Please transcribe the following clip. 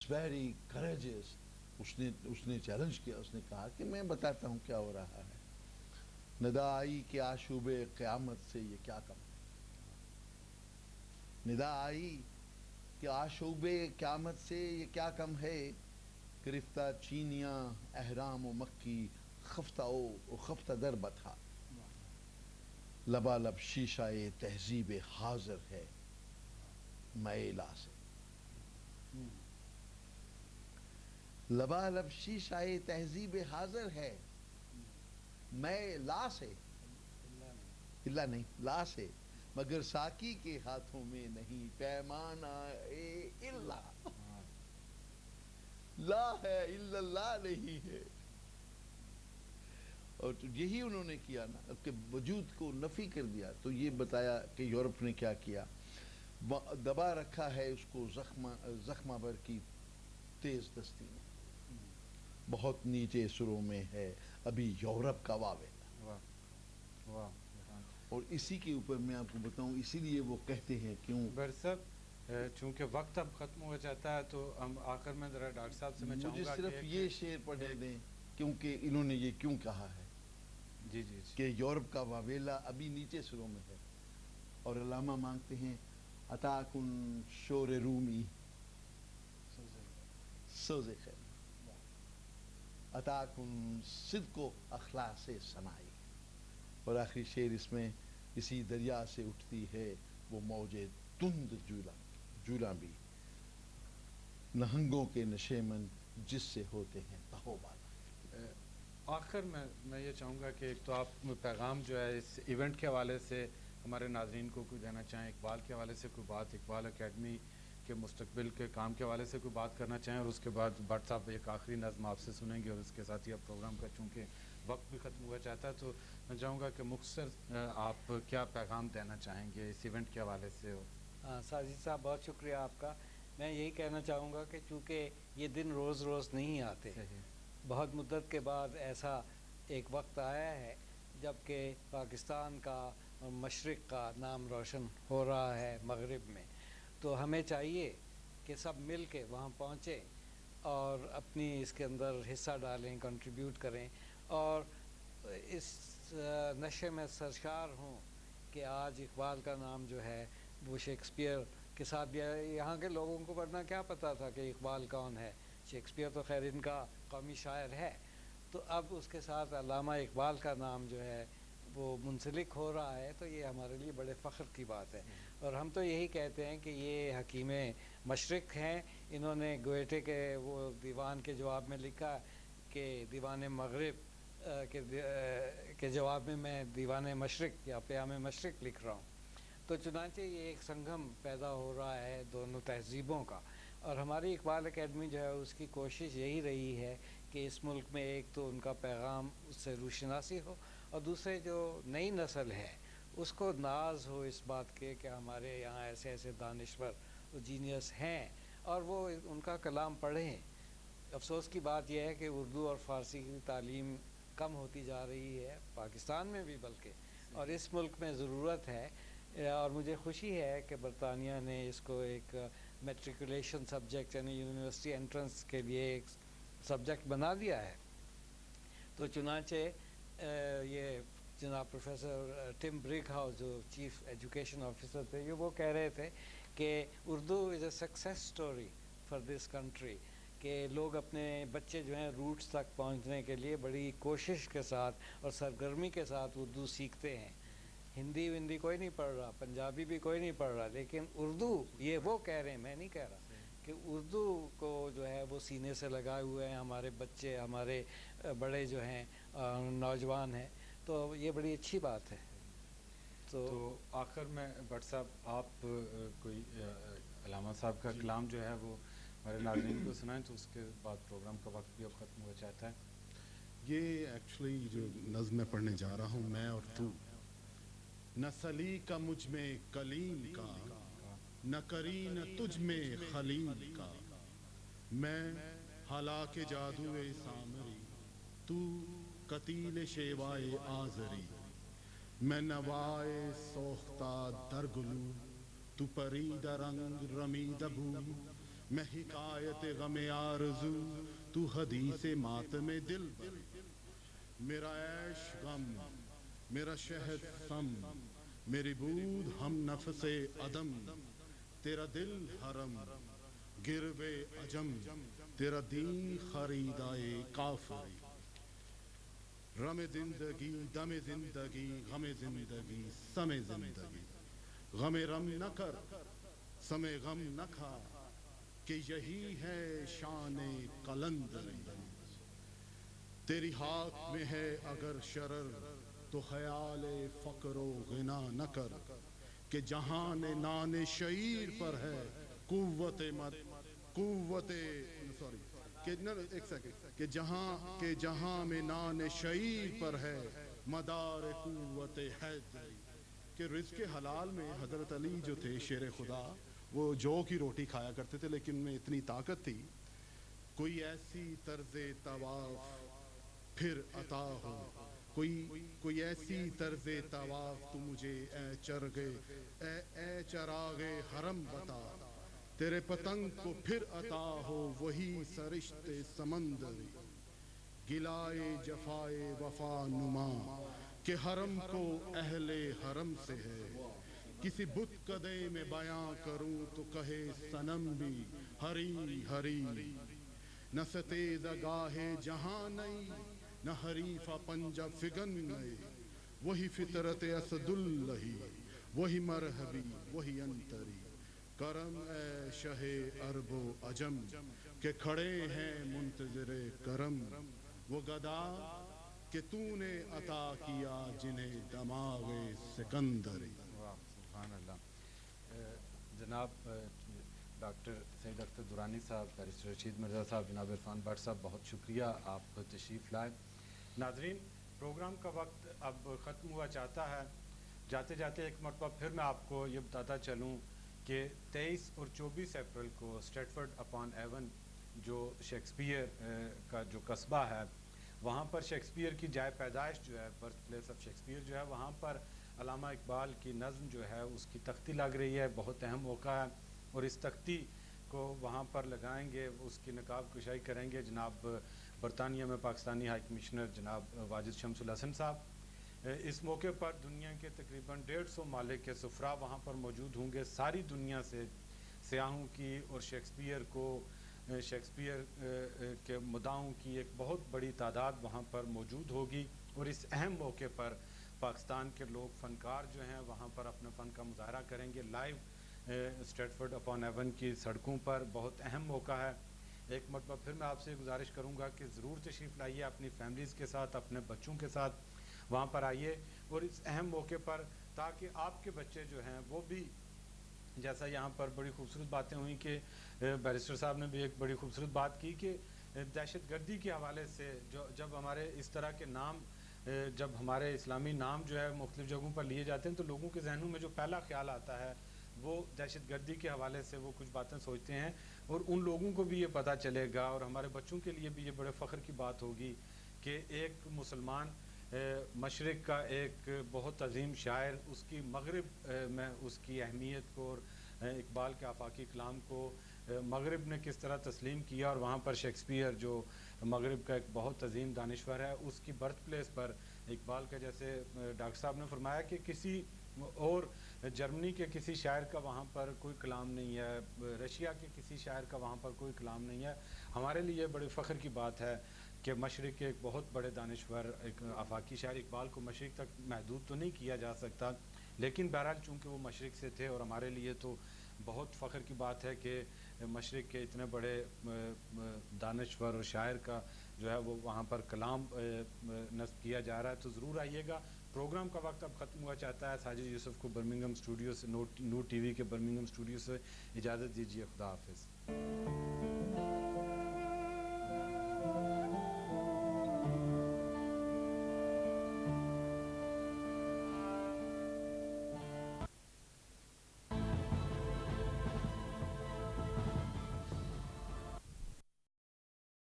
Very courageous. اس نے challenge کیا. اس نے کہا کہ میں بتاتا ہوں کیا ہو رہا ہے. ندا آئی کہ آشوب قیامت سے یہ کیا کم. ندا آئی کہ آشوب قیامت سے یہ کیا کم ہے. گرفتہ چینیاں احرام و مکی خفتہ او خفتہ در بتھا. لبالب شیشہ تہذیب حاضر ہے میلا سے. لبالب شیشہ تہذیب حاضر ہے میں لا سے. اللہ نہیں لا سے. مگر ساکی کے ہاتھوں میں نہیں پیمانہ اللہ. لا ہے الا اللہ نہیں ہے. اور یہی انہوں نے کیا نا کہ وجود کو نفی کر دیا. تو یہ بتایا کہ یورپ نے کیا کیا. دبا رکھا ہے اس کو زخمہ بر کی تیز دستی میں. بہت نیچے سروں میں ہے ابھی یورپ کا واویلا. اور اسی کے اوپر میں آپ کو بتاؤں اسی لیے وہ کہتے ہیں کیوں. برسب چونکہ وقت اب ختم ہو جاتا ہے تو ہم آخر میں ذرا ڈاکٹر صاحب سے میں چاہوں گا مجھے صرف یہ شعر پڑھنے دیں کیونکہ انہوں نے یہ کیوں کہا ہے جی جی کہ یورپ کا واویلا ابھی نیچے سروں میں ہے. اور علامہ مانگتے ہیں عطا کن شور رومی سوز خیر. عطا کن صدق و اخلاص سنائی. اور آخری شعر اس میں اسی دریا سے اٹھتی ہے وہ موج تند جولاں بھی. نہنگوں کے نشے من جس سے ہوتے ہیں تہو بالا. آخر میں یہ چاہوں گا کہ ایک تو آپ پیغام جو ہے اس ایونٹ کے حوالے سے ہمارے ناظرین کو کوئی دینا چاہیں. اقبال کے حوالے سے کوئی بات, اقبال اکیڈمی کے مستقبل کے کام کے حوالے سے کوئی بات کرنا چاہیں, اور اس کے بعد بٹ صاحب ایک آخری نظم آپ سے سنیں گے, اور اس کے ساتھ ہی اب پروگرام کا چونکہ وقت بھی ختم ہوا چاہتا ہے تو میں چاہوں گا کہ مختصر آپ کیا پیغام دینا چاہیں گے اس ایونٹ کے حوالے سے. ہاں ساجد صاحب بہت شکریہ آپ کا. میں یہی کہنا چاہوں گا کہ چونکہ یہ دن روز روز نہیں آتے, بہت مدت کے بعد ایسا ایک وقت آیا ہے جب کہ پاکستان کا اور مشرق کا نام روشن ہو رہا ہے مغرب میں. تو ہمیں چاہیے کہ سب مل کے وہاں پہنچیں اور اپنی اس کے اندر حصہ ڈالیں, کنٹریبیوٹ کریں, اور اس نشے میں سرشار ہوں کہ آج اقبال کا نام جو ہے وہ شیکسپیئر کے ساتھ بھی. یہاں کے لوگوں کو ورنہ کیا پتہ تھا کہ اقبال کون ہے. شیکسپیئر تو خیر ان کا قومی شاعر ہے, تو اب اس کے ساتھ علامہ اقبال کا نام جو ہے وہ منسلک ہو رہا ہے, تو یہ ہمارے لیے بڑے فخر کی بات ہے. اور ہم تو یہی کہتے ہیں کہ یہ حکیم مشرق ہیں. انہوں نے گویٹے کے وہ دیوان کے جواب میں لکھا کہ دیوان مغرب کے جواب میں دیوان مشرق یا پیام مشرق لکھ رہا ہوں. تو چنانچہ یہ ایک سنگم پیدا ہو رہا ہے دونوں تہذیبوں کا. اور ہماری اقبال اکیڈمی جو ہے اس کی کوشش یہی رہی ہے کہ اس ملک میں ایک تو ان کا پیغام اس سے روشناسی ہو, اور دوسرے جو نئی نسل ہے اس کو ناز ہو اس بات کے کہ ہمارے یہاں ایسے ایسے دانشور و جینیس ہیں اور وہ ان کا کلام پڑھیں. افسوس کی بات یہ ہے کہ اردو اور فارسی کی تعلیم کم ہوتی جا رہی ہے پاکستان میں بھی, بلکہ اور اس ملک میں ضرورت ہے. اور مجھے خوشی ہے کہ برطانیہ نے اس کو ایک میٹریکولیشن سبجیکٹ یعنی یونیورسٹی انٹرنس کے لیے ایک سبجیکٹ بنا دیا ہے. تو چنانچہ یہ جناب پروفیسر ٹم برگ ہاؤس جو چیف ایجوکیشن آفیسر تھے, یہ وہ کہہ رہے تھے کہ Urdu is a success story for this country, کہ لوگ اپنے بچے جو ہیں روٹس تک پہنچنے کے لیے بڑی کوشش کے ساتھ اور سرگرمی کے ساتھ اردو سیکھتے ہیں. ہندی وندی کوئی نہیں پڑھ رہا, پنجابی بھی کوئی نہیں پڑھ رہا, لیکن اردو یہ وہ کہہ رہے ہیں, میں نہیں کہہ رہا, کہ اردو کو جو ہے وہ سینے سے لگائے ہوئے ہیں ہمارے بچے, ہمارے بڑے جو ہیں نوجوان ہیں. تو یہ بڑی اچھی بات ہے. تو آخر میں بٹ صاحب آپ کوئی علامہ صاحب کا کلام جو ہے وہ ہمارے ناظرین کو سنائیں, تو اس کے بعد پروگرام کا وقت بھی اب ختم ہو جاتا ہے. یہ ایکچولی جو نظم میں پڑھنے جا رہا ہوں, میں اور تو, نہ سلی کا مجھ میں کلیم کا, نہ کرین تجھ میں خلیل کا, میں ہلاک جادوے سامری, تو قتیل شیوائے آزری, میں نوائے سوختہ در گلو, تو پرید رنگ رمید بو, میں حکایت غم آرزو تو حدیث ماتم دل بر، میرا عیش غم میرا شہد سم، میری بود ہم نفس عدم، تیرا دل حرم گرو عجم، تیرا دین خریدائے کافری، رم زندگی دم زندگی غم زندگی سم زندگی، غم رم نہ کر سم غم نہ کھا، کہ یہی ہے شان قلندری، تیری ہاتھ میں ہے اگر شرر تو خیال فقر و غنا نہ کر، کہ جہان نان شعیر پر ہے قوت ایک سیکنڈ، کہ جہاں میں نان شعیر پر ہے مدار قوت حیدری، کہ رزق حلال میں حضرت علی جو تھے شیر خدا، وہ جو کی روٹی کھایا کرتے تھے، لیکن ان میں اتنی طاقت تھی، کوئی ایسی طرز طواف پھر عطا ہو، کوئی ایسی طرز طواف تو مجھے اے چراغ حرم بتا، تیرے پتنگ کو پھر عطا ہو وہی سرشت سمندری، گلائے جفائے وفا نما کہ حرم کو اہل حرم سے ہے، کسی بت کدے میں بیاں کروں تو کہے صنم بھی ہری ہری، نہ ستیز گاہ جہاں نئی نہ حریفہ پنجہ فگن نئے، وہی فطرت اسد اللہ وہی مرحبی وہی انتری، کرم اے شہ عرب و عجم کہ کھڑے ہیں منتظر کرم، وہ گدا کہ تو نے عطا کیا جنہیں دماغ سکندری۔ سبحان اللہ۔ جناب ڈاکٹر سید اختر درانی صاحب، بیرسٹر رشید مرزا صاحب، جناب عرفان بٹ صاحب، بہت شکریہ آپ تشریف لائے۔ ناظرین، پروگرام کا وقت اب ختم ہوا چاہتا ہے، جاتے جاتے ایک مرتبہ پھر میں آپ کو یہ بتاتا چلوں کہ 23 اور 24 اپریل کو اسٹریٹفرڈ اپان ایون جو شیکسپیئر کا جو قصبہ ہے، وہاں پر شیکسپیئر کی جائے پیدائش جو ہے، برتھ پلیس آف شیکسپیئر جو ہے، وہاں پر علامہ اقبال کی نظم جو ہے اس کی تختی لگ رہی ہے، بہت اہم موقع ہے، اور اس تختی کو وہاں پر لگائیں گے، اس کی نقاب کشائی کریں گے جناب برطانیہ میں پاکستانی ہائی کمشنر جناب واجد شمس الحسن صاحب۔ اس موقع پر دنیا کے تقریباً 150 ممالک کے سفراء وہاں پر موجود ہوں گے، ساری دنیا سے سیاحوں کی اور شیکسپیئر کے مداحوں کی ایک بہت بڑی تعداد وہاں پر موجود ہوگی، اور اس اہم موقع پر پاکستان کے لوگ فنکار جو ہیں وہاں پر اپنے فن کا مظاہرہ کریں گے لائیو اسٹریٹفرڈ اپان ایون کی سڑکوں پر۔ بہت اہم موقع ہے۔ ایک مرتبہ پھر میں آپ سے گزارش کروں گا کہ ضرور تشریف لائیے اپنی فیملیز کے ساتھ، اپنے بچوں کے ساتھ وہاں پر آئیے، اور اس اہم موقع پر تاکہ آپ کے بچے جو ہیں وہ بھی، جیسا یہاں پر بڑی خوبصورت باتیں ہوئیں کہ بیرسٹر صاحب نے بھی ایک بڑی خوبصورت بات کی کہ دہشت گردی کے حوالے سے جب ہمارے اس طرح کے نام، جب ہمارے اسلامی نام جو ہے مختلف جگہوں پر لیے جاتے ہیں، تو لوگوں کے ذہنوں میں جو پہلا خیال آتا ہے وہ دہشت گردی کے حوالے سے وہ کچھ باتیں سوچتے ہیں، اور ان لوگوں کو بھی یہ پتہ چلے گا، اور ہمارے بچوں کے لیے بھی یہ بڑے فخر کی بات ہوگی کہ ایک مسلمان مشرق کا ایک بہت عظیم شاعر، اس کی مغرب میں اس کی اہمیت کو اور اقبال کے آفاقی کلام کو مغرب نے کس طرح تسلیم کیا، اور وہاں پر شیکسپیئر جو مغرب کا ایک بہت عظیم دانشور ہے، اس کی برتھ پلیس پر اقبال کا، جیسے ڈاکٹر صاحب نے فرمایا کہ کسی اور جرمنی کے کسی شاعر کا وہاں پر کوئی کلام نہیں ہے، رشیا کے کسی شاعر کا وہاں پر کوئی کلام نہیں ہے۔ ہمارے لیے بڑے فخر کی بات ہے کہ مشرق کے ایک بہت بڑے دانشور، ایک آفاقی شاعر اقبال کو مشرق تک محدود تو نہیں کیا جا سکتا، لیکن بہرحال چونکہ وہ مشرق سے تھے، اور ہمارے لیے تو بہت فخر کی بات ہے کہ مشرق کے اتنے بڑے دانشور اور شاعر کا جو ہے وہ وہاں پر کلام نصب کیا جا رہا ہے۔ تو ضرور آئیے گا۔ پروگرام کا وقت اب ختم ہوا چاہتا ہے۔ ساجد یوسف کو برمنگھم اسٹوڈیو سے، نور ٹی وی کے برمنگھم اسٹوڈیو سے اجازت دیجیے۔ خدا حافظ۔